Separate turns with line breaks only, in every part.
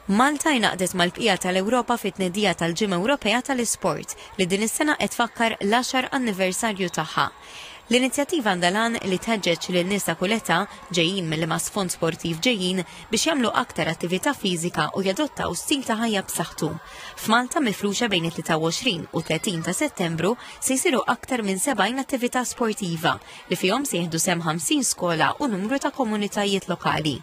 Malta jnaqdet mal-bqija tal-Ewropa fit-tnedija tal-Ġimgħa Ewropea tal-Isport li din is-sena qed tfakkar l-10 anniversarju tagħha. L-inizjattiva għandalan li tħeġġeġ lil nies ta' kull età ġejjin mill-ma sfond sportiv ġejjin biex jagħmlu aktar attività fiżika u jadottaw stil ta' ħajja b'saħħtu. F'Malta mifruxa bejn it-23 u 30 ta' Settembru se jsiru aktar minn 70 attività sportiva li fihom se jieħdu sem 50 skola u numru ta' komunitajiet lokali.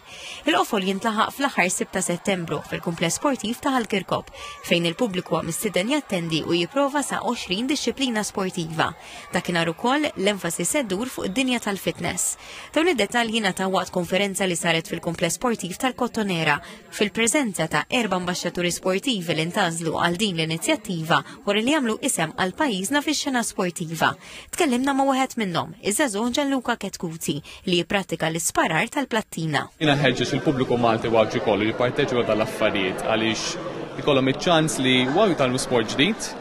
Il-qofol jintlaħaq fl-aħħar 6 ta' Settembru fil-kumpless sportiv ta' Ħalkirkop fejn il-pubbliku huwa mistieden jattendi u jipprova sa 20 dixxilpina sportiva. Dakinhar ukoll l-enfasi seddur fuq id-dinja tal-fitness. Dawn id-dettalji ngħataw waqt konferenza li saret fil-kumpless sportiv tal-Kottonera fil-preżenza ta' 4 ambaxxaturi sportivi li ntażlu għal din l-inizjattiva wara li jagħmlu isem għal pajjiżna fix-xena sportiva. Tkellimna ma' wieħed minnhom, iż-żagħżugħ Gianluca Ketkuti li jipprattika l-isparar tal-plattina.
Jiena ħeġġeġ il-pubbliku Malti waqt ikollu jipparteċipa tal-affarijiet għaliex ikollhom iċ-ċans li waqt jitalmu sport ġdid,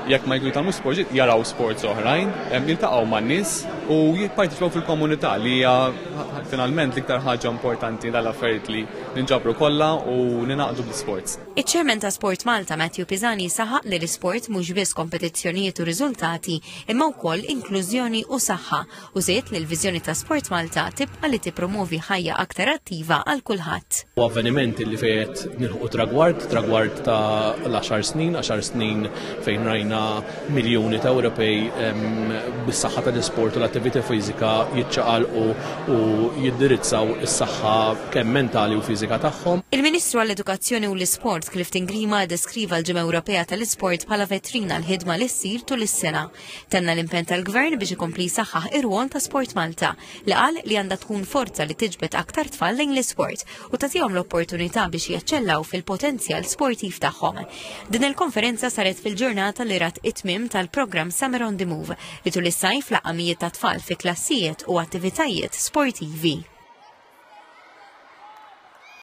jekk ma jkunu jitalmu sport ġdid jaraw sports oħrajn, jiltaqgħu man-nies u jipparteċipaw fil-komunità li hija finalment l-iktar ħaġa importanti dal-affarijiet li ninġabru kollha u ninaqdu bl-sports.
Iċ-Chairman ta' Sport Malta Matthew Pisani saħaq li l-isport mhux biss kompetizzjonijiet u riżultati imma wkoll inklużjoni u saħħa u żied li l-viżjoni ta' Sport Malta tibqa' li tippromovi ħajja aktar attiva għal kulħadd.
U avvenimenti li fejn nilħu tragward ta' l-10 snin fejn rajna miljuni ta' Ewropej bis-saħħa tal-isport u l-attività fiżika jiċċaqalqu u jiddirizzaw is-saħħa kemm mentali u fiżika tagħhom.
Il-Ministru għall-Edukazzjoni u l-Isport Clifton Grima deskriva l-Ġimgħa Ewropea tal-Isport bħala vetrina l-ħidma li ssir tul is-sena. Tenna l-impenn tal-Gvern biex ikompli jsaħħaħ ir-rwol ta' Sport Malta li qal li għandha tkun forza li tiġbed aktar tfal lejn l-isport u tagħtihom l-opportunità biex jaċċellaw fil-potenzjal sportiv tagħhom. Din il-konferenza saret fil-ġurnata li rat it-tmiem tal-programm Summer on the Move li tul is-sajf laqgħa mijiet ta' tfal fi klassijiet u attivitajiet sportivi.